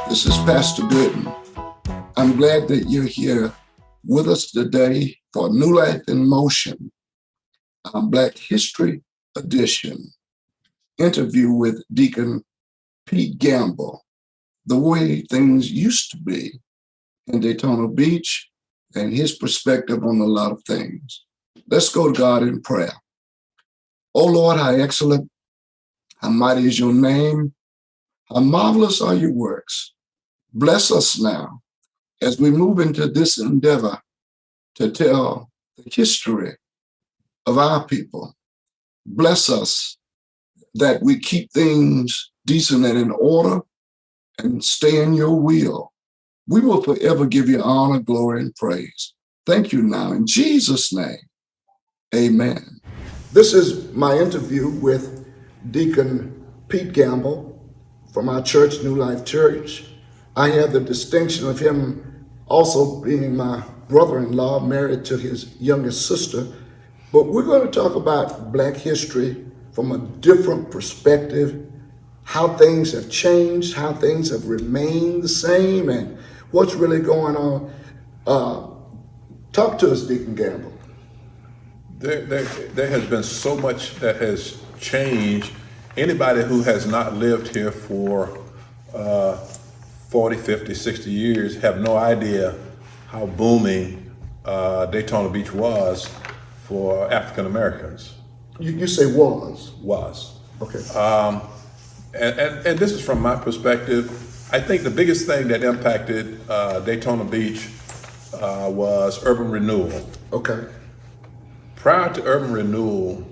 This is Pastor Gooden. I'm glad that you're here with us today for New Life in Motion, Black History Edition interview with Deacon Pete Gamble, the way things used to be in Daytona Beach and his perspective on a lot of things. Let's go to God in prayer. Oh Lord, how excellent, how mighty is your name, how marvelous are your works. Bless us now as we move into this endeavor to tell the history of our people. Bless us that we keep things decent and in order and stay in your will. We will forever give you honor, glory, and praise. Thank you now. In Jesus' name, amen. This is my interview with Deacon Pete Gamble from our church, New Life Church. I have the distinction of him also being my brother-in-law, married to his youngest sister. But we're going to talk about Black history from a different perspective, how things have changed, how things have remained the same, and what's really going on. Talk to us, Deacon Gamble. There has been so much that has changed. Anybody who has not lived here for 40, 50, 60 years have no idea how booming Daytona Beach was for African Americans. You say was? Was. Okay. And this is from my perspective. I think the biggest thing that impacted Daytona Beach was urban renewal. Okay. Prior to urban renewal,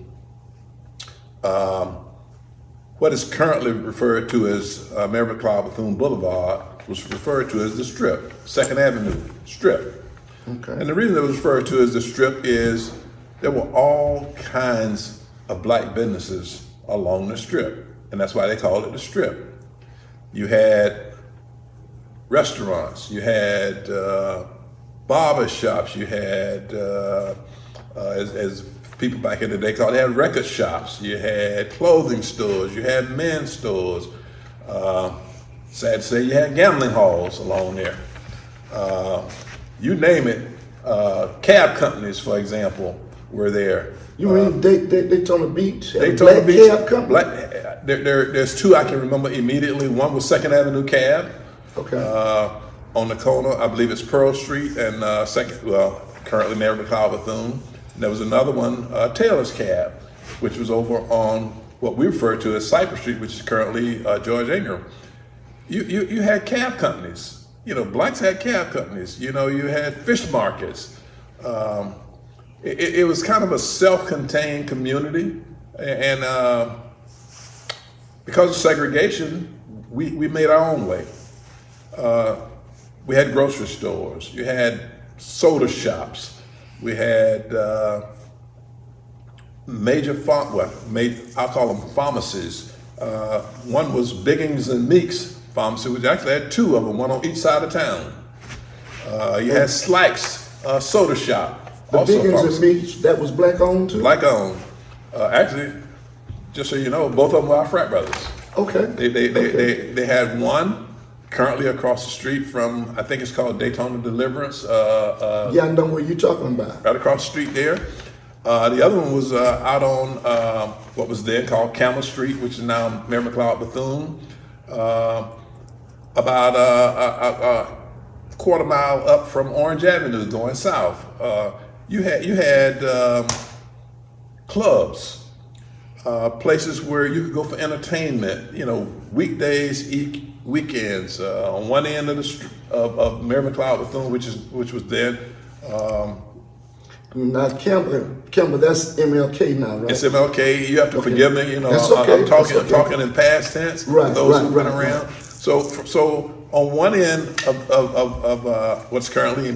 what is currently referred to as Mary McLeod Bethune Boulevard was referred to as the Strip, Second Avenue Strip. Okay. And the reason it was referred to as the Strip is there were all kinds of black businesses along the Strip, and that's why they called it the Strip. You had restaurants, you had barber shops, you had, as people back in the day called it, had record shops, you had clothing stores, you had men's stores. Sad to say, you had gambling halls along there. You name it, cab companies, for example, were there. You mean Daytona Beach? Daytona Black Beach, cab company? there's two I can remember immediately. One was Second Avenue Cab. Okay. On the corner, I believe it's Pearl Street and currently Mary McLeod Bethune. And there was another one, Taylor's Cab, which was over on what we refer to as Cypress Street, which is currently George Ingram. You had cab companies. You know, blacks had cab companies. You know, you had fish markets. It was kind of a self-contained community, and because of segregation, we made our own way. We had grocery stores. You had soda shops. We had I'll call them pharmacies. One was Biggins and Meeks Pharmacy, which actually had two of them, one on each side of town. You had Slack's soda shop. The Biggins and Meeks, that was black owned too? Black owned. Actually, just so you know, both of them were our frat brothers. Okay. They had one currently across the street from, I think it's called Daytona Deliverance. Yeah, I know what you're talking about. Right across the street there. The other one was out on what was then called Camel Street, which is now Mary McLeod Bethune. About a quarter mile up from Orange Avenue going south. You had clubs, places where you could go for entertainment, you know, weekdays, weekends. On one end of of Mary McLeod Bethune, which was then. Now, Campbell, that's MLK now, right? It's MLK. You have to forgive me. You know, okay. I'm talking in past tense. Right, those who've been right. around. So on one end of what's currently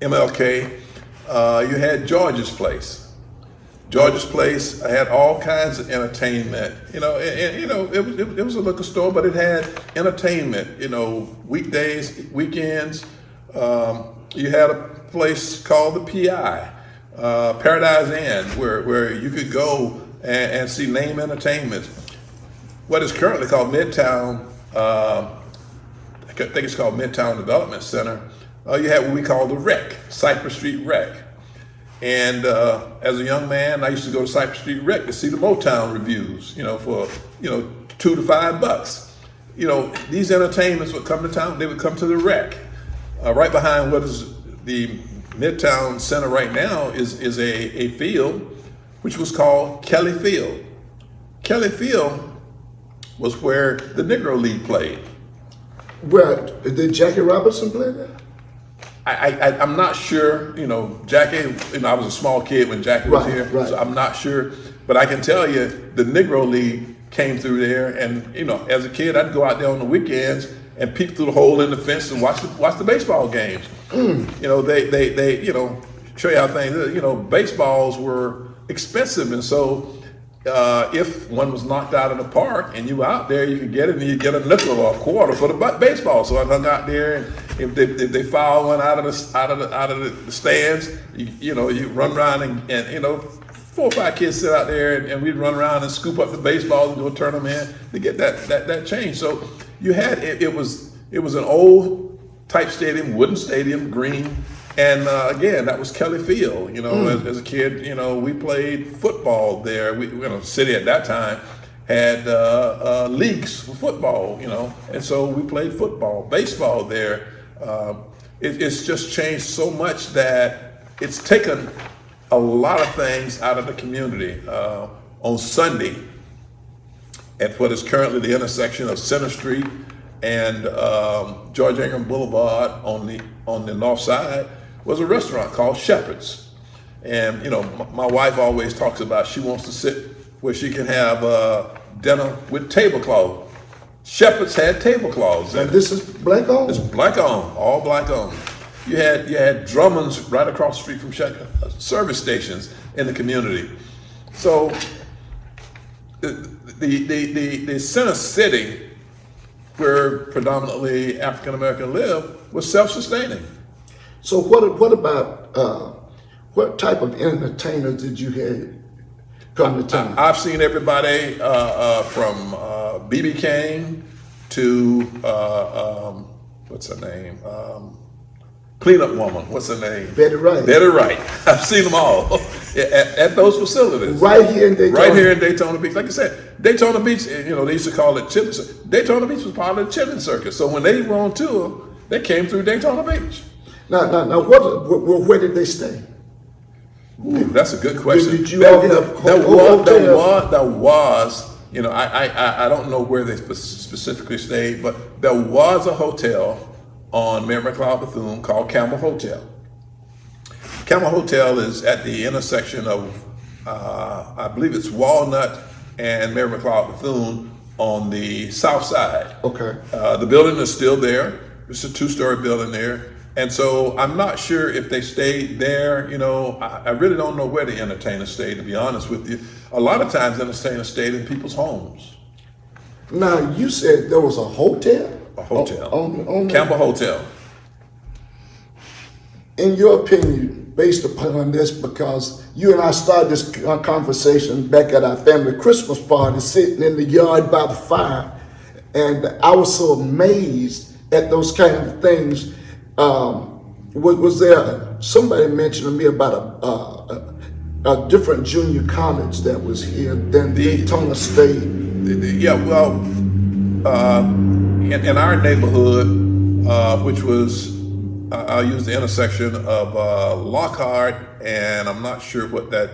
MLK, you had George's Place. George's Place had all kinds of entertainment. You know, and you know, it was a liquor store, but it had entertainment. You know, weekdays, weekends. You had a place called the PI, Paradise Inn, where you could go and see name entertainment. What is currently called Midtown I think it's called Midtown Development Center. You had what we call the Rec, Cypress Street Rec. And as a young man, I used to go to Cypress Street Rec to see the Motown reviews, for, $2 to $5. These entertainments would come to town, they would come to the Rec. Right behind what is the Midtown Center right now is a field which was called Kelly Field. Kelly Field was where the Negro League played. Well, did Jackie Robinson play there? I'm not sure, Jackie, I was a small kid when Jackie was here, so I'm not sure. But I can tell you, the Negro League came through there, and, as a kid, I'd go out there on the weekends and peek through the hole in the fence and watch the baseball games. They show you how things, baseballs were expensive, and so if one was knocked out of the park and you were out there, you could get it, and you get a nickel or a quarter for the baseball. So I hung out there, and if they foul one out of the stands, you run around and 4 or 5 kids sit out there, and we'd run around and scoop up the baseball and go turn them in to get that change. So you had it was an old type stadium, wooden stadium, green. And again, that was Kelly Field. As a kid, we played football there. The city at that time had leagues for football, and so we played football, baseball there. It's just changed so much that it's taken a lot of things out of the community. On Sunday, at what is currently the intersection of Center Street and George Ingram Boulevard on the north side, was a restaurant called Shepherd's. And my wife always talks about she wants to sit where she can have dinner with tablecloth. Shepherd's had tablecloths. And this is black owned? It's black owned, all black owned. You had Drummond's right across the street from service stations in the community. So the center city, where predominantly African American live, was self-sustaining. So what about what type of entertainers did you have come to town? I've seen everybody from B.B. King to what's her name? Cleanup woman. What's her name? Betty Wright. Betty Wright. I've seen them all at those facilities. Right here in Daytona. Right here in Daytona Beach. Like I said, Daytona Beach. They used to call it Chitlin. Daytona Beach was part of the Chitlin Circus. So when they were on tour, they came through Daytona Beach. Now, where did they stay? Ooh, that's a good question. Did you all have hotels? There was. I don't know where they specifically stayed, but there was a hotel on Mary McLeod Bethune called Campbell Hotel. Campbell Hotel is at the intersection of, I believe it's Walnut and Mary McLeod Bethune on the south side. Okay. The building is still there. It's a 2-story building there. And so I'm not sure if they stayed there. I really don't know where the entertainers stayed, to be honest with you. A lot of times entertainers stayed in people's homes. Now, you said there was a hotel? A hotel. On Campbell Hotel. In your opinion, based upon this, because you and I started this conversation back at our family Christmas party, sitting in the yard by the fire, and I was so amazed at those kind of things. Was there, somebody mentioned to me about a different junior college that was here than Daytona State? In our neighborhood, which was, I'll use the intersection of Lockhart, and I'm not sure what that,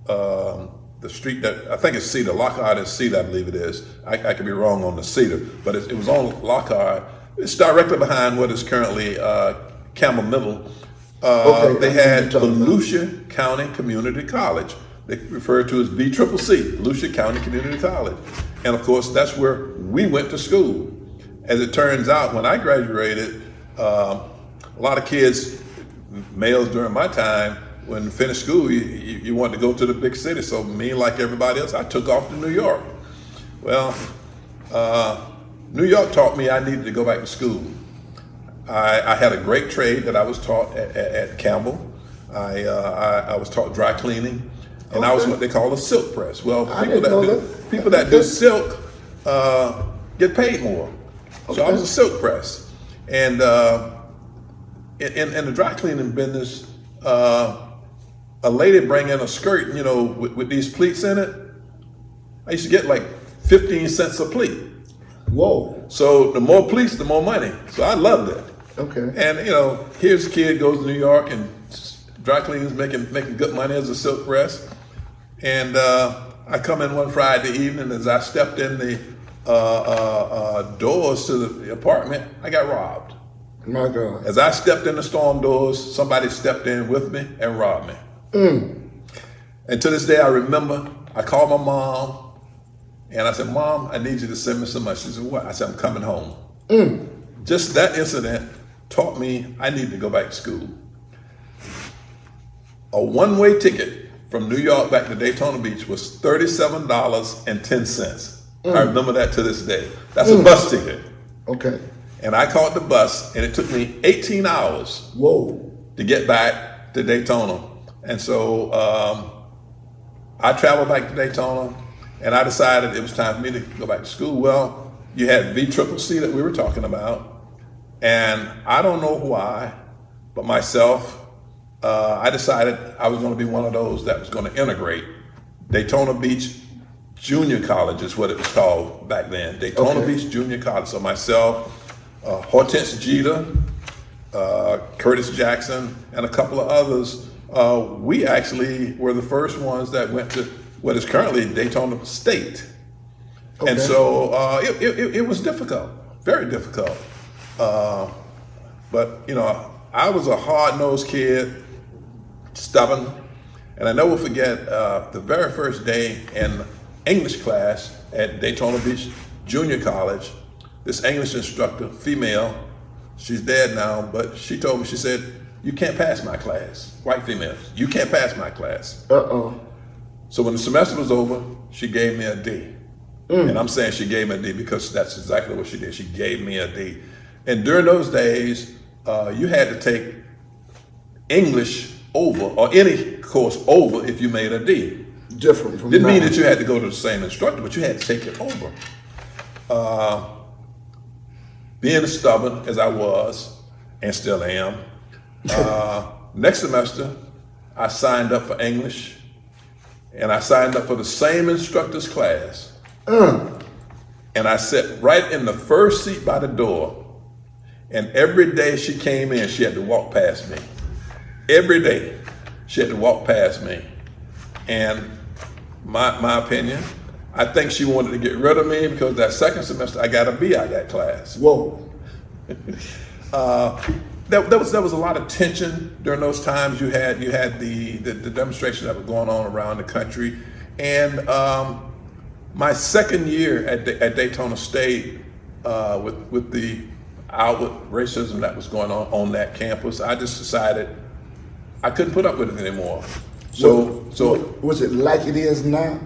the street that, I think it's Cedar. Lockhart is Cedar, I believe it is. I could be wrong on the Cedar, but it was on Lockhart. It's directly behind what is currently Campbell Middle. They had Volusia County Community College. They referred to as VCCC, Volusia County Community College. And of course, that's where we went to school. As it turns out, when I graduated, a lot of kids, males during my time, when you finished school, you wanted to go to the big city. So me, like everybody else, I took off to New York. Well, New York taught me I needed to go back to school. I had a great trade that I was taught at Campbell. I was taught dry cleaning, and I was what they call a silk press. Well, people that do silk get paid more. So I was Okay. a silk press. And in the dry cleaning business, a lady bring in a skirt, with these pleats in it. I used to get like 15 cents a pleat. Whoa. So the more pleats, the more money. So I loved it. Okay. And here's a kid goes to New York and dry cleaners making good money as a silk press. And I come in one Friday evening. As I stepped in the doors to the apartment, I got robbed. My God. As I stepped in the storm doors, somebody stepped in with me and robbed me. And to this day, I remember I called my mom and I said, "Mom, I need you to send me some money." She said, "What?" I said, "I'm coming home." Just that incident taught me I need to go back to school. A one-way ticket from New York back to Daytona Beach was $37.10. I remember that to this day. That's a bus ticket. Okay. And I caught the bus, and it took me 18 hours Whoa. to get back to Daytona. And so I traveled back to Daytona, and I decided it was time for me to go back to school. Well, you had VCCC that we were talking about, and I don't know why, but myself, I decided I was going to be one of those that was going to integrate Daytona Beach Junior College is what it was called back then. Daytona Okay. Beach Junior College. So myself, Hortense Jeter, Curtis Jackson, and a couple of others, we actually were the first ones that went to what is currently Daytona State. Okay. And so it was difficult, very difficult. But I was a hard-nosed kid, stubborn, and I never forget the very first day in English class at Daytona Beach Junior College. This English instructor, female, she's dead now, but she told me, she said, "You can't pass my class." White female, "You can't pass my class." Uh-oh. So when the semester was over, she gave me a D. And I'm saying she gave me a D because that's exactly what she did. She gave me a D. And during those days, you had to take English over, or any course over, if you made a D. Different from Didn't mean now. that you had to go to the same instructor, but you had to take it over. Being stubborn as I was, and still am, next semester, I signed up for English, and I signed up for the same instructor's class. And I sat right in the first seat by the door, and every day she came in, she had to walk past me. Every day, she had to walk past me. And my opinion, I think she wanted to get rid of me because that second semester I got a B out of that class. Whoa. There was a lot of tension during those times. You had the demonstrations that were going on around the country, and my second year at Daytona State, with the outward racism that was going on that campus, I just decided I couldn't put up with it anymore. So was it like it is now,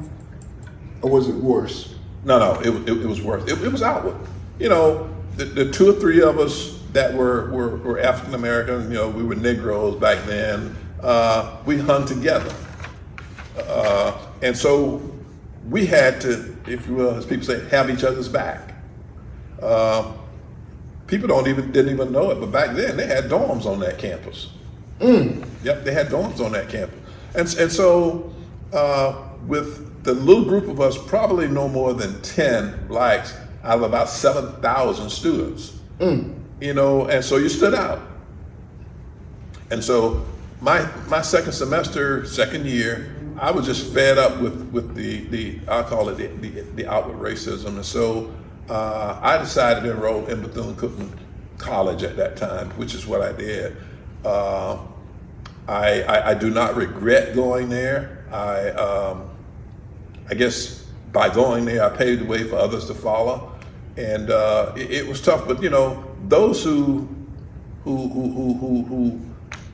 or was it worse? no, it was worse. It was outward. The two or three of us that were African American, we were Negroes back then. We hung together, and so we had to, if you will, as people say, have each other's back. People didn't even know it, but back then they had dorms on that campus. Yep, they had dorms on that campus, and so with the little group of us, probably no more than 10 blacks out of about 7,000 students. And so you stood out. And so my second year, I was just fed up with the I'll call it the outward racism. And so I decided to enroll in Bethune-Cookman College at that time, which is what I did. I do not regret going there. I guess by going there, I paved the way for others to follow. And it was tough, but those who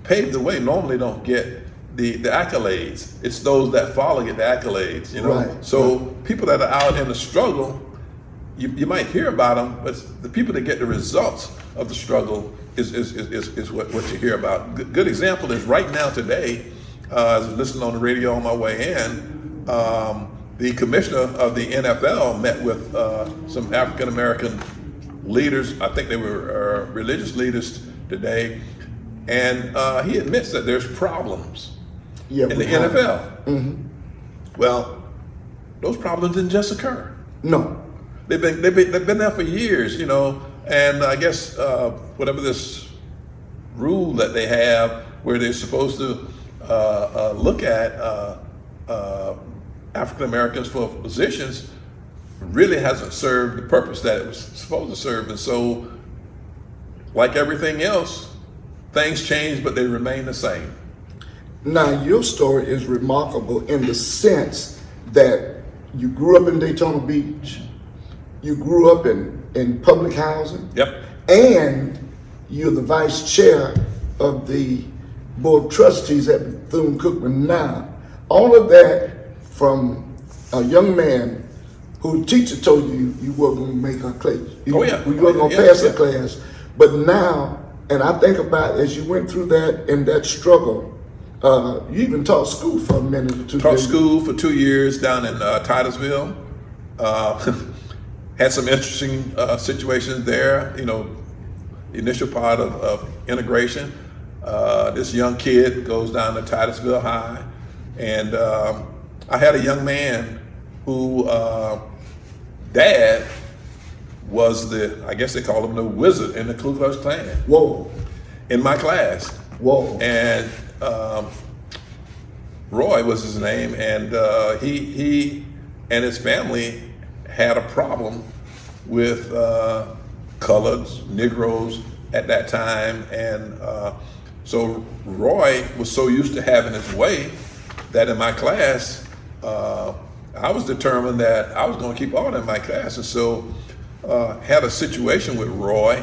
paved the way normally don't get the accolades. It's those that follow get the accolades, Right. So people that are out in the struggle, you might hear about them, but the people that get the results of the struggle is what you hear about. Good example is right now today, I was listening on the radio on my way in, the commissioner of the NFL met with some African American leaders, I think they were religious leaders today, and he admits that there's problems in the NFL. Well, those problems didn't just occur. No. They've been there for years, you know, and I guess whatever this rule that they have where they're supposed to look at African Americans for positions really hasn't served the purpose that it was supposed to serve. And so, like everything else, things change, but they remain the same. Now, your story is remarkable in the sense that you grew up in Daytona Beach, you grew up in public housing, Yep. and you're the vice chair of the Board of Trustees at Bethune-Cookman now. All of that from a young man who teacher told you you weren't going to make a class. You weren't going to pass a class. But now, and I think about as you went through that and that struggle, you even taught school for a minute or two. Taught school for 2 years down in Titusville. Had some interesting situations there. You know, the initial part of integration. This young kid goes down to Titusville High, and I had a young man who dad was I guess they call him the wizard in the Ku Klux Klan. Whoa. In my class. Whoa. And Roy was his name, and he and his family had a problem with coloreds, Negroes at that time, and so Roy was so used to having his way that in my class, I was determined that I was going to keep on in my class, and so had a situation with Roy,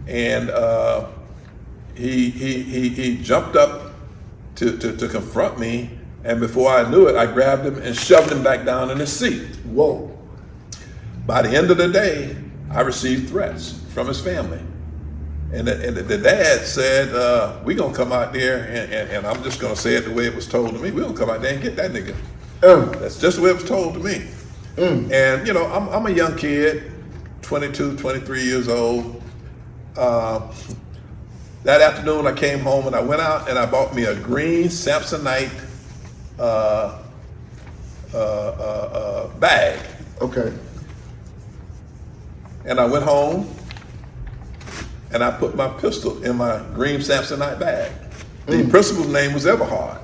and he jumped up to confront me, and before I knew it, I grabbed him and shoved him back down in his seat. Whoa. By the end of the day, I received threats from his family. And the dad said, we're going to come out there, and I'm just going to say it the way it was told to me. We're going to come out there and get that nigga. That's just the way it was told to me. And, you know, I'm a young kid, 22, 23 years old. That afternoon, I came home and I went out and I bought me a green Samsonite bag. Okay. And I went home and I put my pistol in my green Samsonite bag. The principal's name was Everhard.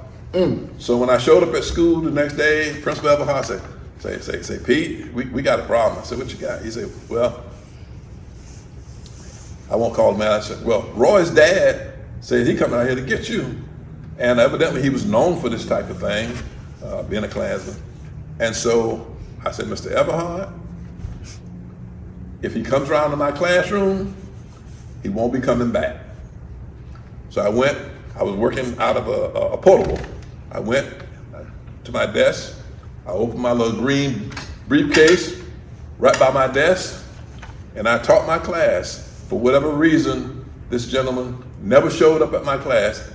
So when I showed up at school the next day, Principal Everhard said, Pete, we got a problem. I said, what you got? He said, well, I won't call him out. I said, well, Roy's dad said he coming out here to get you. And evidently he was known for this type of thing, being a Klansman. And so I said, Mr. Everhard, if he comes around to my classroom, he won't be coming back. So I was working out of a portable. I went to my desk, I opened my little green briefcase right by my desk, and I taught my class. For whatever reason, this gentleman never showed up at my class.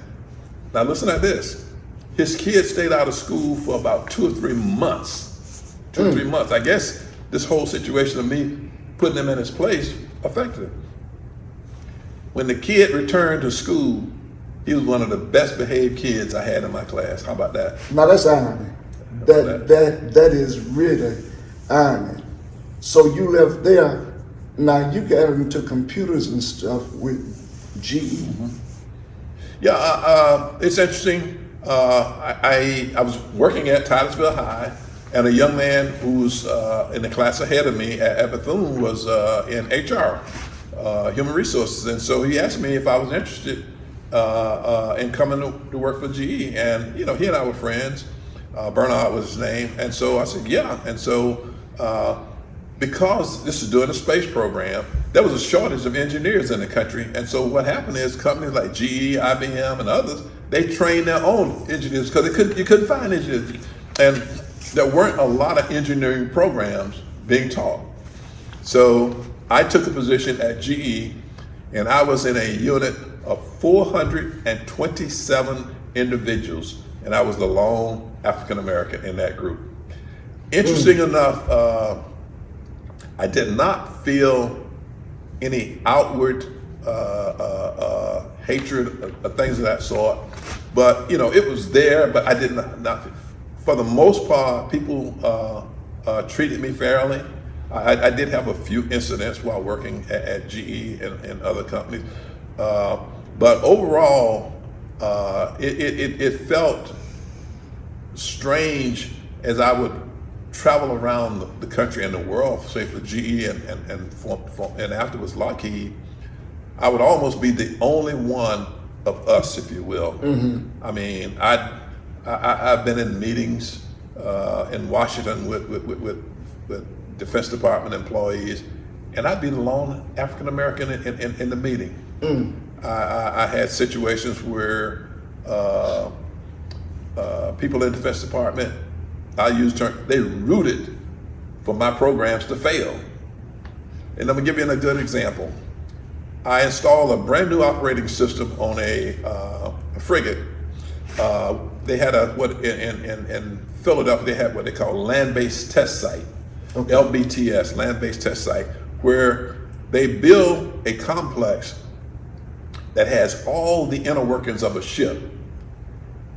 Now listen at this. His kid stayed out of school for about 2 or 3 months. 2 or 3 months. I guess this whole situation of me putting him in his place affected him. When the kid returned to school, he was one of the best behaved kids I had in my class. How about that? Now that's irony. That is really irony. So you left there. Now you got into computers and stuff with GE. Yeah, it's interesting. I was working at Titusville High, and a young man who's in the class ahead of me at Bethune was in HR, human resources, and so he asked me if I was interested in coming to work for GE, and you know, he and I were friends. Bernard was his name, and so I said yeah, and so because this is doing a space program, there was a shortage of engineers in the country, and so what happened is companies like GE, IBM, and others, they trained their own engineers because you couldn't find engineers, and there weren't a lot of engineering programs being taught. So I took a position at GE, and I was in a unit of 427 individuals, and I was the lone African American in that group. Interesting enough, I did not feel any outward hatred or things of that sort. But it was there. But I did not. For the most part, people treated me fairly. I did have a few incidents while working at GE and other companies, but overall, it felt strange as I would travel around the country and the world, say for GE and afterwards Lockheed. I would almost be the only one of us, if you will. I mean, I've been in meetings in Washington with Defense Department employees, and I'd be the lone African American in the meeting. I had situations where people in the Defense Department, I use term, they rooted for my programs to fail. And I'm gonna give you a good example. I installed a brand new operating system on a frigate. They had in Philadelphia, they had what they call land-based test site, okay. LBTS, land-based test site, where they build a complex that has all the inner workings of a ship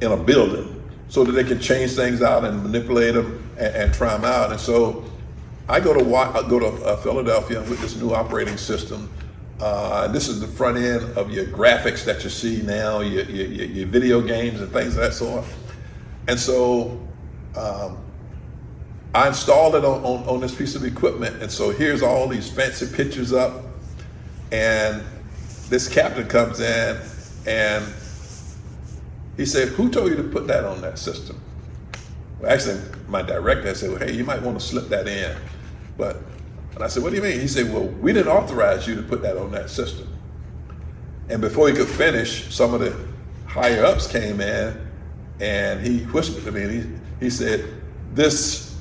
in a building so that they can change things out and manipulate them and try them out. And so I go to Philadelphia with this new operating system. This is the front end of your graphics that you see now, your video games and things of that sort. And so I installed it on this piece of equipment. And so here's all these fancy pictures up. And this captain comes in and he said, "Who told you to put that on that system?" Well, actually, my director said, "Well, hey, you might want to slip that in." And I said, "What do you mean?" He said, "Well, we didn't authorize you to put that on that system." And before he could finish, some of the higher ups came in and he whispered to me and he said, "This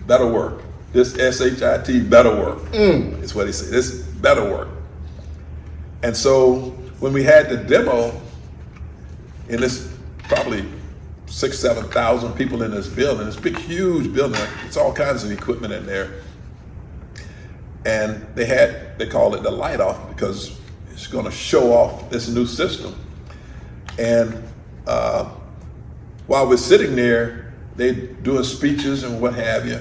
better work. This SHIT better work." Is what he said. This better work. And so when we had the demo, in this probably 6,000, 7,000 people in this building, this big, huge building, it's all kinds of equipment in there. And they call it the light off because it's going to show off this new system. And while we're sitting there, they doing speeches and what have you.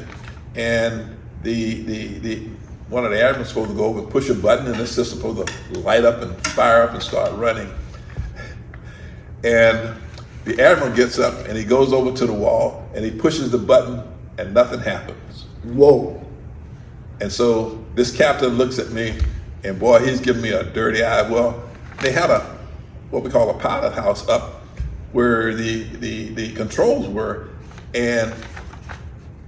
And the one of the airmen is supposed to go over and push a button, and this system is supposed to light up and fire up and start running. And the airman gets up and he goes over to the wall and he pushes the button and nothing happens. Whoa. And so this captain looks at me and boy, he's giving me a dirty eye. Well, they had what we call a pilot house up where the controls were, and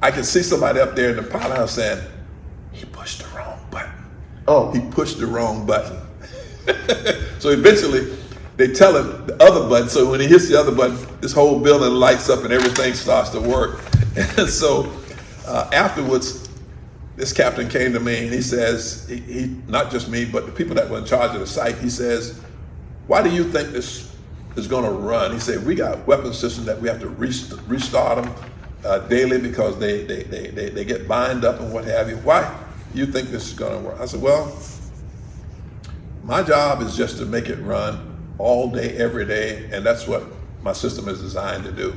I could see somebody up there in the pilot house saying, "He pushed the wrong button." Oh. He pushed the wrong button. So eventually they tell him the other button. So when he hits the other button, this whole building lights up and everything starts to work. And so afterwards, this captain came to me and he says, he not just me, but the people that were in charge of the site, he says, "Why do you think this is going to run?" He said, "We got weapon systems that we have to restart them daily because they get bind up and what have you. Why do you think this is going to work?" I said, "Well, my job is just to make it run all day, every day, and that's what my system is designed to do."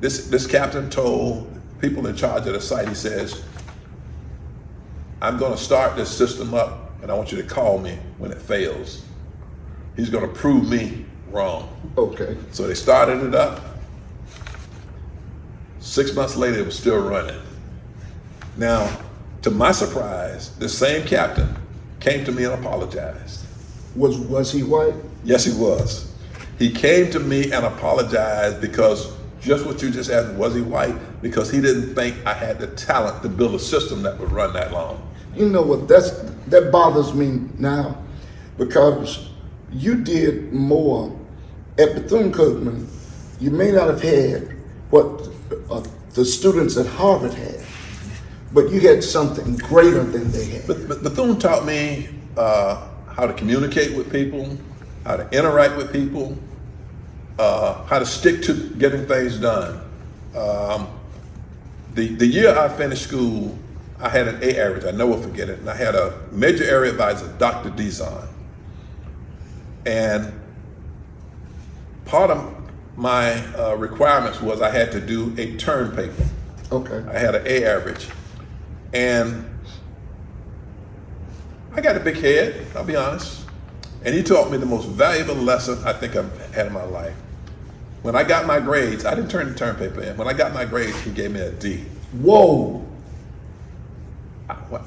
This captain told people in charge of the site, he says, "I'm going to start this system up, and I want you to call me when it fails." He's going to prove me wrong. Okay. So they started it up. 6 months later, it was still running. Now, to my surprise, the same captain came to me and apologized. Was he white? Yes, he was. He came to me and apologized because just what you just asked, was he white? Because he didn't think I had the talent to build a system that would run that long. You know what, that bothers me now, because you did more at Bethune-Cookman. You may not have had what the students at Harvard had, but you had something greater than they had. But Bethune taught me how to communicate with people, how to interact with people, how to stick to getting things done. The year I finished school, I had an A average. I never forget it. And I had a major area advisor, Dr. Dizon. And part of my requirements was I had to do a term paper. Okay. I had an A average. And I got a big head, I'll be honest. And he taught me the most valuable lesson I think I've had in my life. When I got my grades, I didn't turn the term paper in. When I got my grades, he gave me a D. Whoa.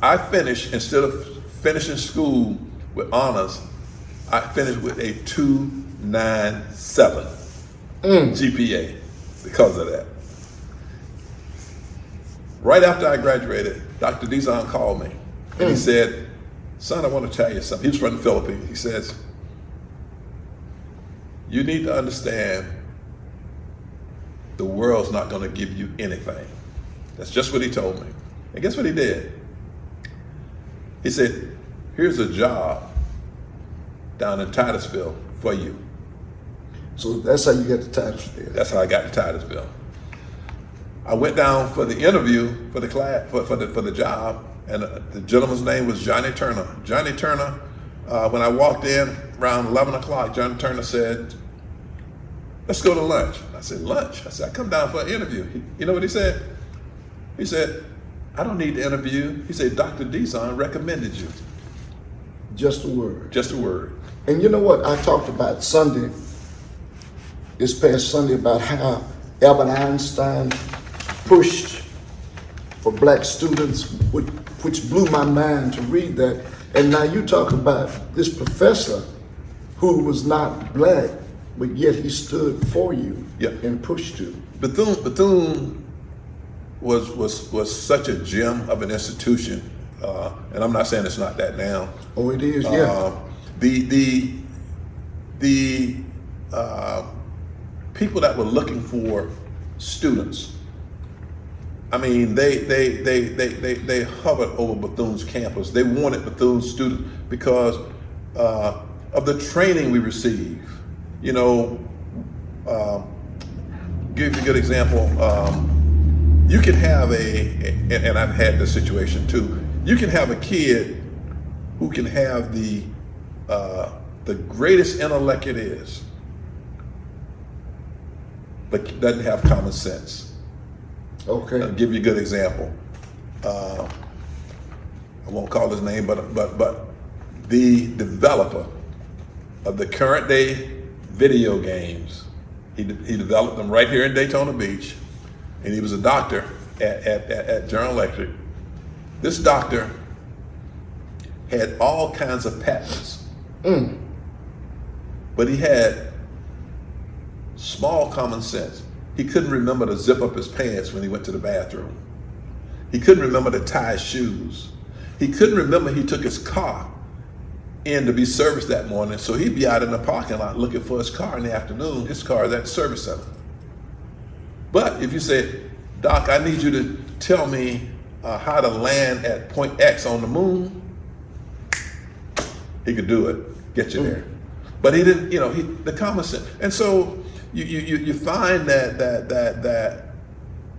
I finished, instead of finishing school with honors, I finished with a 297 GPA because of that. Right after I graduated, Dr. Dizon called me and he said, son, I want to tell you something. He was from the Philippines. He says, you need to understand the world's not going to give you anything. That's just what he told me. And guess what he did? He said, here's a job down in Titusville for you. So that's how you got the Titusville. That's how I got to Titusville. I went down for the interview for the class, for the job, and the gentleman's name was Johnny Turner. Johnny Turner, when I walked in around 11 o'clock, Johnny Turner said, let's go to lunch. I said, lunch? I said, I come down for an interview. You know what he said? He said, I don't need to interview. He said, Dr. Dizon recommended you. Just a word. Just a word. And you know what? I talked about Sunday, this past Sunday, about how Albert Einstein pushed for black students, which blew my mind to read that. And now you talk about this professor who was not black, but yet he stood for you and pushed you. Bethune was such a gem of an institution, and I'm not saying it's not that now. Oh, it is, yeah. The people that were looking for students, I mean, they hovered over Bethune's campus. They wanted Bethune students because of the training we receive. You know, give you a good example. You can have and I've had this situation too. You can have a kid who can have the greatest intellect it is, but doesn't have common sense. Okay. I'll give you a good example. I won't call his name, but the developer of the current day video games, he developed them right here in Daytona Beach, and he was a doctor at General Electric. This doctor had all kinds of patents, but he had small common sense. He couldn't remember to zip up his pants when he went to the bathroom. He couldn't remember to tie his shoes. He couldn't remember he took his car in to be serviced that morning, so he'd be out in the parking lot looking for his car in the afternoon. His car is at the service center. But if you say, Doc, I need you to tell me how to land at point X on the moon, he could do it, get you there. But he didn't, you know, the common sense. And so you find that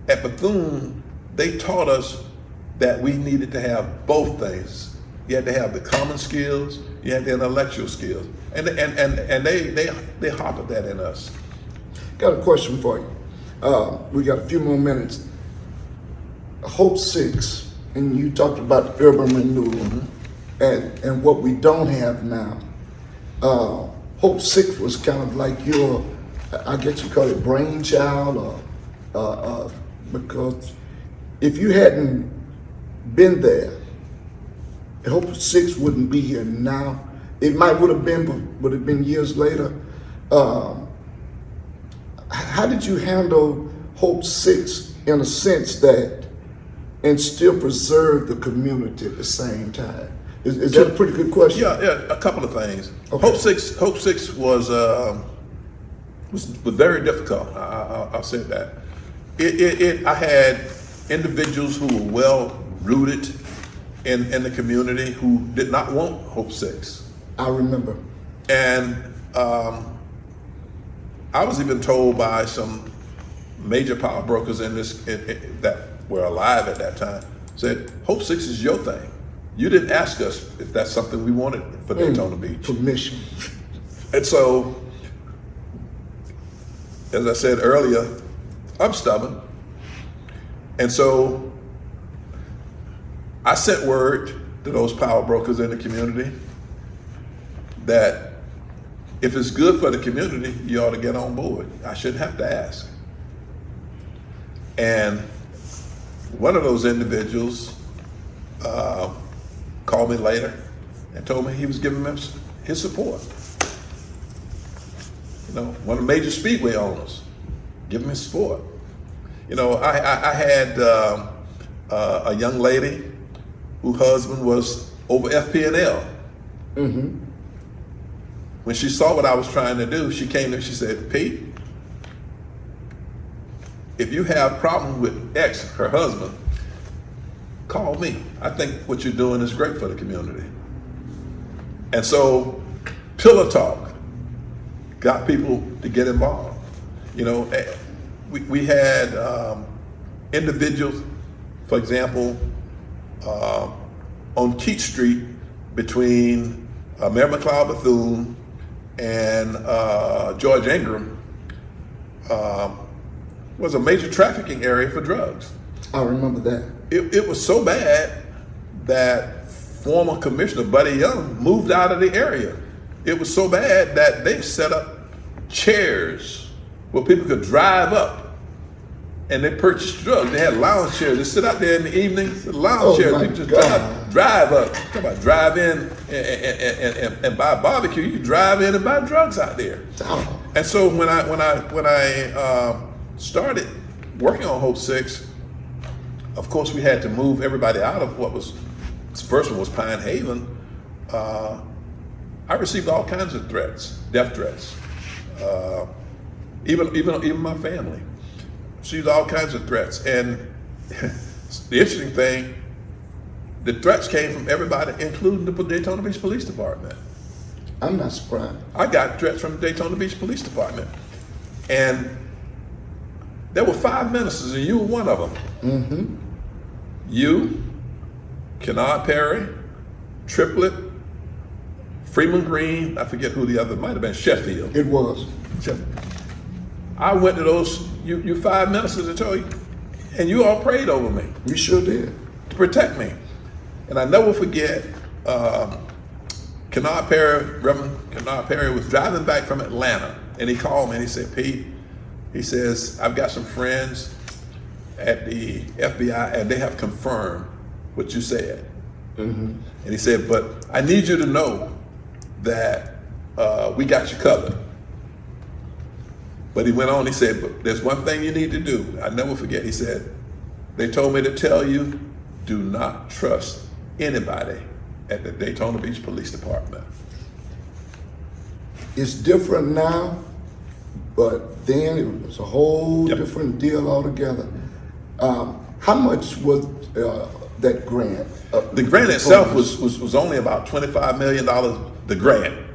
at Bethune, they taught us that we needed to have both things. You had to have the common skills, you had the intellectual skills. And they harped that in us. Got a question for you. We got a few more minutes. Hope 6, and you talked about urban renewal and what we don't have now. Hope 6 was kind of like your, I guess you call it brainchild, or because if you hadn't been there, Hope 6 wouldn't be here now. It would have been years later. How did you handle Hope 6 in a sense that, and still preserve the community at the same time? Is that a pretty good question? Yeah, a couple of things. Okay. Hope 6 was very difficult. I'll say that. I had individuals who were well rooted in the community who did not want Hope 6. I remember. And I was even told by some major power brokers in this that were alive at that time, said, Hope 6 is your thing. You didn't ask us if that's something we wanted for Daytona Beach. Permission. And so, as I said earlier, I'm stubborn. And so I sent word to those power brokers in the community that if it's good for the community, you ought to get on board. I shouldn't have to ask. And one of those individuals called me later and told me he was giving me his support. You know, one of the major speedway owners, giving me support. You know, I had a young lady whose husband was over FP&L. Mm-hmm. When she saw what I was trying to do, she came and she said, Pete, if you have problems with X, her husband, call me. I think what you're doing is great for the community. And so pillow talk got people to get involved. You know, we had individuals, for example, on Keats Street between Mayor McLeod Bethune and George Ingram was a major trafficking area for drugs. I remember that. It was so bad that former Commissioner Buddy Young moved out of the area. It was so bad that they set up chairs where people could drive up and they purchased drugs. They had lounge chairs. They sit out there in the evening, lounge chairs. People just drive up. Talk about drive in and buy barbecue. You can drive in and buy drugs out there. Oh. And so when I started working on Hope 6, of course we had to move everybody out of what was, first one was Pine Haven. I received all kinds of threats, death threats. Even my family received all kinds of threats. And the interesting thing, the threats came from everybody, including the Daytona Beach Police Department. I'm not surprised. I got threats from the Daytona Beach Police Department. And there were 5 ministers, and you were one of them. Mm-hmm. You, Kennard Perry, Triplett, Freeman Green, I forget who the other, might have been Sheffield. It was. I went to those, you 5 ministers and told you, and you all prayed over me. We sure did. To protect me. And I never forget, Kennard Perry, Reverend Kennard Perry was driving back from Atlanta, and he called me and he said, Pete, he says, I've got some friends at the FBI and they have confirmed what you said. Mm-hmm. And he said, but I need you to know that we got you covered. But he went on, he said, but there's one thing you need to do. I never forget, he said, they told me to tell you, do not trust anybody at the Daytona Beach Police Department. It's different now, but then it was a whole different deal altogether. How much was that grant? The grant itself was only about $25 million, the grant.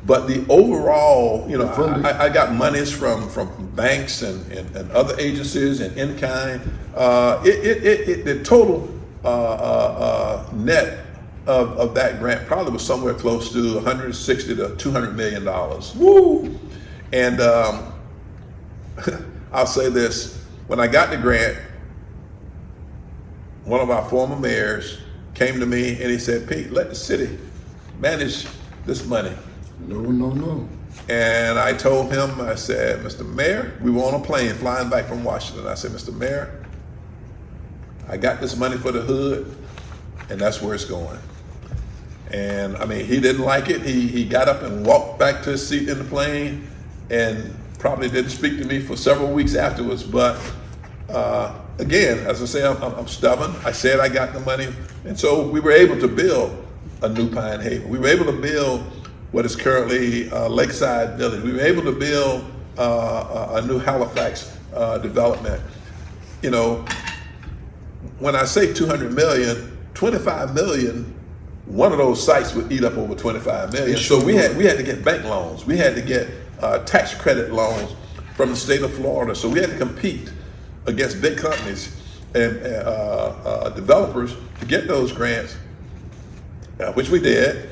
But the overall, you know, I got monies from banks and other agencies and in kind. The total net of that grant probably was somewhere close to 160 to $200 million. Woo! And I'll say this, when I got the grant, one of our former mayors came to me and he said, Pete, let the city manage this money. No. And I told him, I said, Mr. Mayor, we were on a plane flying back from Washington. I said, Mr. Mayor, I got this money for the hood, and that's where it's going. And I mean, he didn't like it. He got up and walked back to his seat in the plane and probably didn't speak to me for several weeks afterwards. But again, as I say, I'm stubborn. I said I got the money. And so we were able to build a new Pine Haven. We were able to build what is currently Lakeside Village. We were able to build a new Halifax development. You know, when I say 200 million, 25 million, one of those sites would eat up over 25 million. So we had to get bank loans. We had to get tax credit loans from the state of Florida. So we had to compete against big companies. and developers to get those grants, which we did.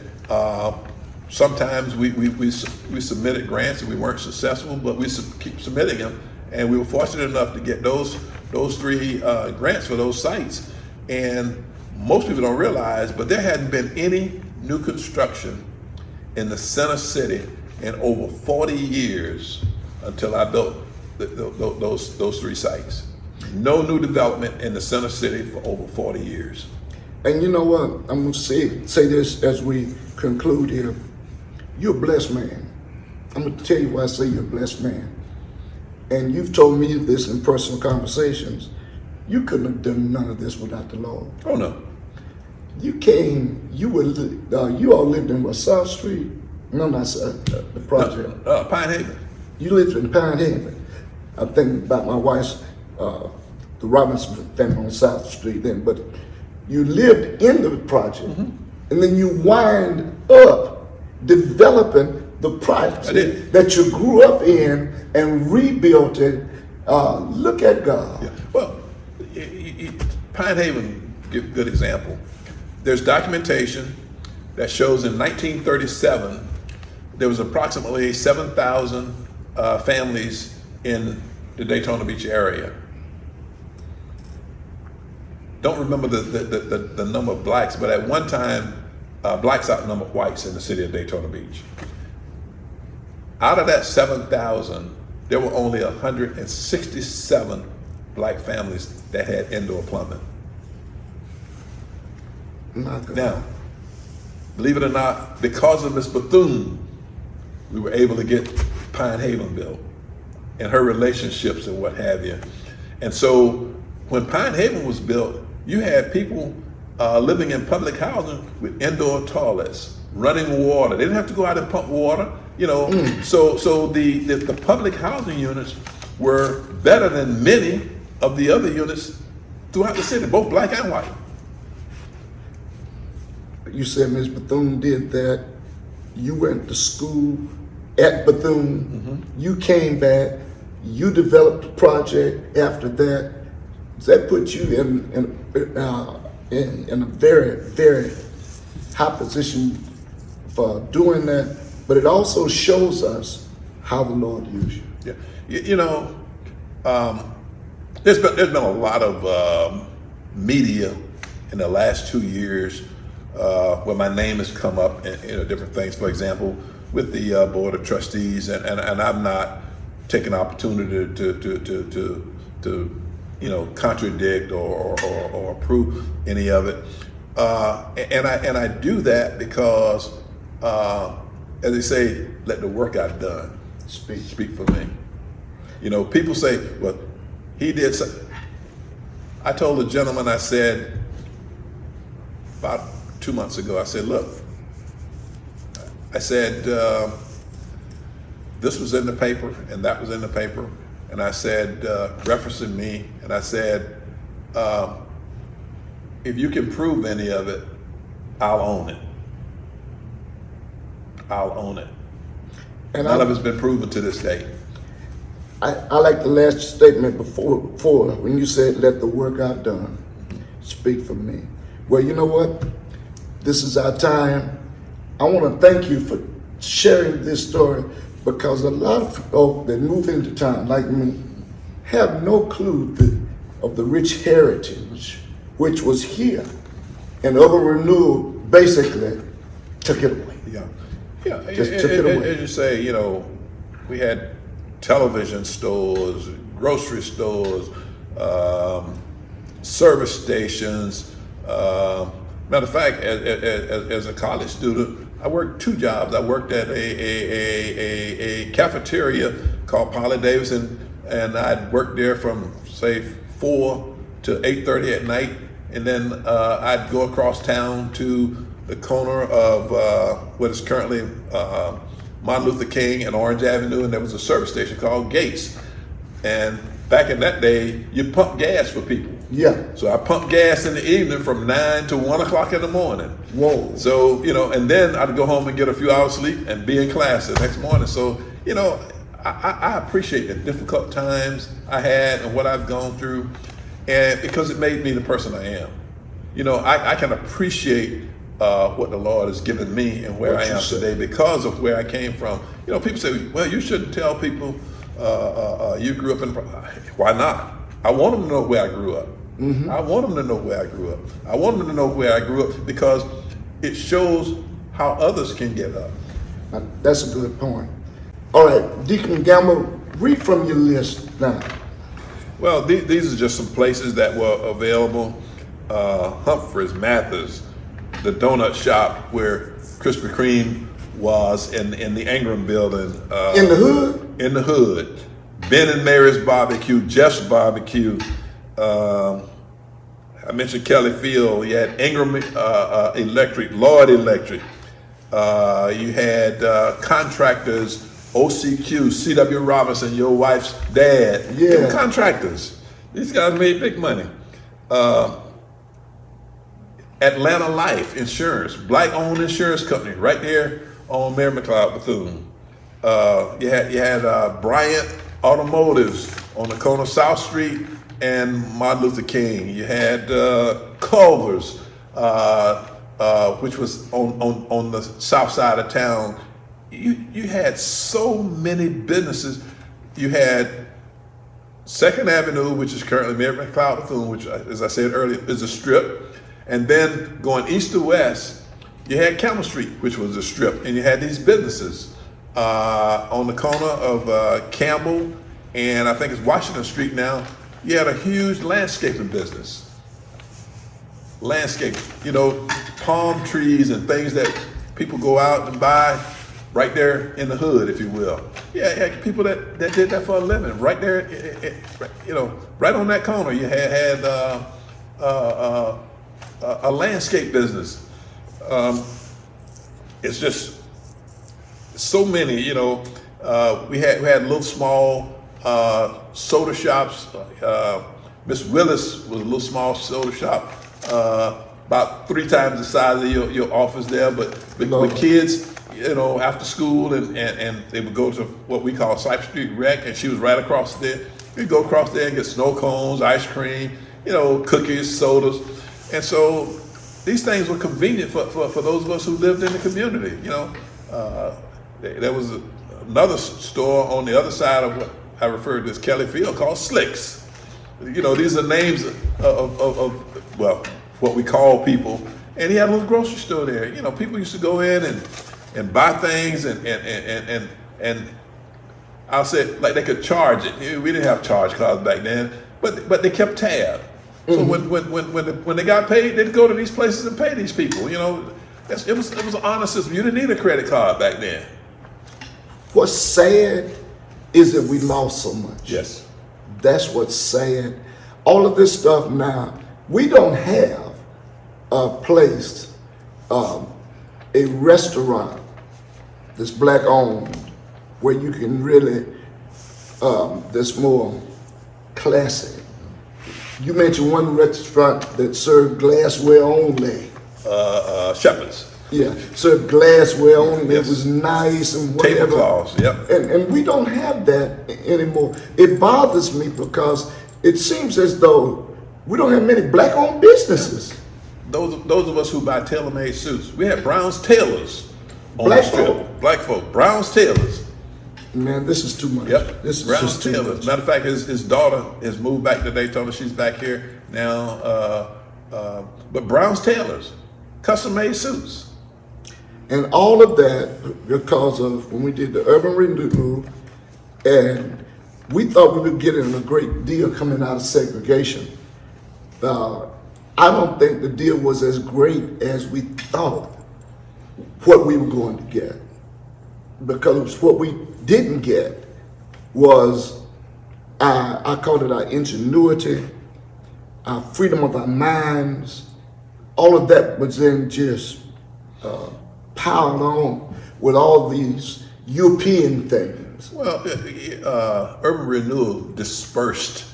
Sometimes we submitted grants and we weren't successful, but we keep submitting them, and we were fortunate enough to get those 3 grants for those sites. And most people don't realize, but there hadn't been any new construction in the center city in over 40 years until I built those 3 sites. No new development in the center city for over 40 years. And you know what? I'm going to say this as we conclude here. You're a blessed man. I'm going to tell you why I say you're a blessed man. And you've told me this in personal conversations. You couldn't have done none of this without the Lord. Oh, no. You came, you all lived in what, South Street? No, not the project. Pine Haven. You lived in Pine Haven. I'm thinking about my wife's, the Robinson family on South Street then, but you lived in the project, and then you wind up developing the project that you grew up in and rebuilt it. Look at God. Yeah. Well, Pine Haven, give a good example. There's documentation that shows in 1937 there was approximately 7,000 families in the Daytona Beach area. Don't remember the number of blacks, but at one time, blacks outnumbered whites in the city of Daytona Beach. Out of that 7,000, there were only 167 black families that had indoor plumbing. Now, believe it or not, because of Miss Bethune, we were able to get Pine Haven built and her relationships and what have you. And so when Pine Haven was built, you had people living in public housing with indoor toilets, running water. They didn't have to go out and pump water, you know. So the public housing units were better than many of the other units throughout the city, both black and white. You said Ms. Bethune did that. You went to school at Bethune. You came back. You developed a project after that. Does that put you in a very, very high position for doing that? But it also shows us how the Lord used you. Yeah, you know, there's been a lot of media in the last 2 years where my name has come up in different things. For example, with the board of trustees, and I've not taken opportunity to contradict or approve any of it. And I do that because, as they say, let the work I've done speak for me. You know, people say, well, he did so. I told the gentleman, I said, about 2 months ago, I said, look, I said, this was in the paper and that was in the paper. And I said, referencing me, and I said, if you can prove any of it, I'll own it. I'll own it. And none of it's been proven to this day. I like the last statement before when you said, let the work I've done speak for me. Well, you know what? This is our time. I want to thank you for sharing this story, because a lot of folk that move into town, like me, have no clue of the rich heritage which was here, and urban renewal basically took it away. Yeah, Just took it away. As you say, you know, we had television stores, grocery stores, service stations. Matter of fact, as a college student, I worked 2 jobs. I worked at a cafeteria called Polly Davidson, and I'd worked there from say 4 to 8:30 at night, and then I'd go across town to the corner of what is currently Martin Luther King and Orange Avenue, and there was a service station called Gates. And back in that day, you pump gas for people. Yeah. So I pumped gas in the evening from 9 to 1 o'clock in the morning. Whoa. So, you know, and then I'd go home and get a few hours sleep and be in class the next morning. So, you know, I appreciate the difficult times I had and what I've gone through. and because it made me the person I am. You know, I can appreciate what the Lord has given me and where I am today because of where I came from. You know, people say, well, you shouldn't tell people you grew up in. Why not? I want them to know where I grew up. I want them to know where I grew up. I want them to know where I grew up because it shows how others can get up. That's a good point. All right, Deacon Gamble, read from your list now. Well, these are just some places that were available. Humphreys, Mathis, the donut shop where Krispy Kreme was in the Ingram building. In the hood? In the hood. Ben and Mary's Barbecue, Jeff's Barbecue. I mentioned Kelly Field. You had Ingram Electric, Lloyd Electric. You had contractors, OCQ, C.W. Robinson, your wife's dad. Yeah. They were contractors. These guys made big money. Atlanta Life Insurance, black-owned insurance company, right there on Mary McLeod Bethune. You had Bryant Automotives on the corner of South Street and Martin Luther King. You had Culver's, which was on the south side of town. You had so many businesses. You had Second Avenue, which is currently Mary McLeod Bethune, which, as I said earlier, is a strip. And then going east to west, you had Camel Street, which was a strip, and you had these businesses on the corner of Campbell and I think it's Washington Street now. You had a huge landscaping business. Landscape, you know, palm trees and things that people go out and buy right there in the hood, if you will. Yeah, people that did that for a living, right there, you know, right on that corner. You had a landscape business. It's just so many, you know. We had little small soda shops. Miss Willis was a little small soda shop, about 3 times the size of your office there. But with kids, you know, after school and they would go to what we call Cypress Street Rec, and she was right across there. We'd go across there and get snow cones, ice cream, you know, cookies, sodas. And so these things were convenient for those of us who lived in the community, you know. There was another store on the other side of what I referred to as Kelly Field called Slicks. You know, these are names of well, what we call people. And he had a little grocery store there. You know, people used to go in and buy things and I'll say like they could charge it. We didn't have charge cards back then, but they kept tab. So when they got paid, they'd go to these places and pay these people. You know, it was an honor system. You didn't need a credit card back then. What's sad is that we lost so much. Yes. That's what's sad. All of this stuff now, we don't have a place, a restaurant that's black owned where you can really, that's more classy. You mentioned one restaurant that served glassware only. Shepherd's. Yeah, served glassware only. Yes. It was nice and whatever. Tablecloths, yep. And we don't have that anymore. It bothers me because it seems as though we don't have many black-owned businesses. Those of us who buy tailor-made suits, we had Brown's Tailors on Black the strip. folk. Black folk, Brown's Tailors. Man, this is too much. Yep, This is Brown's just too Tailors. much. Matter of fact, his daughter has moved back to Daytona. She's back here now. But Brown's Tailors, custom-made suits. And all of that because of when we did the urban renewal, and we thought we were getting a great deal coming out of segregation. I don't think the deal was as great as we thought what we were going to get. Because what we didn't get was, I call it our ingenuity, our freedom of our minds. All of that was then just piled on with all these European things. Well, urban renewal dispersed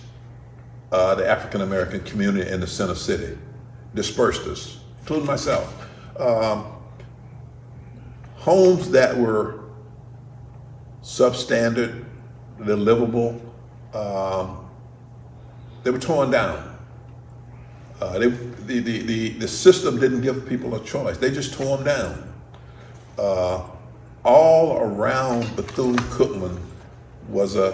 the African American community in the center city, dispersed us, including myself. Homes that were substandard, they're livable, they were torn down. The system didn't give people a choice. They just tore them down. All around Bethune-Cookman was a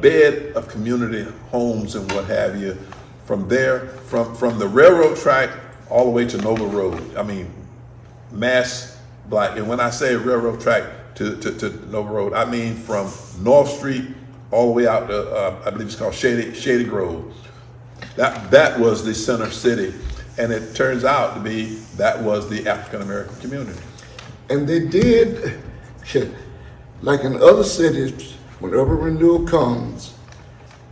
bed of community homes and what have you. From there, from the railroad track all the way to Nova Road. I mean, mass black. And when I say railroad track to Nova Road, I mean from North Street all the way out to I believe it's called Shady Grove. That was the center city, and it turns out to be that was the African American community. And they did, like in other cities, whenever renewal comes,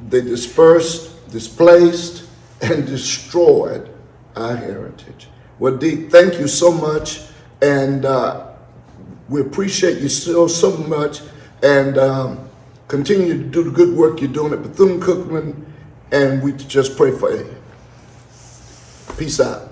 they dispersed, displaced, and destroyed our heritage. Well, Dee, thank you so much, and we appreciate you so much, and continue to do the good work you're doing at Bethune-Cookman, and we just pray for you. Peace out.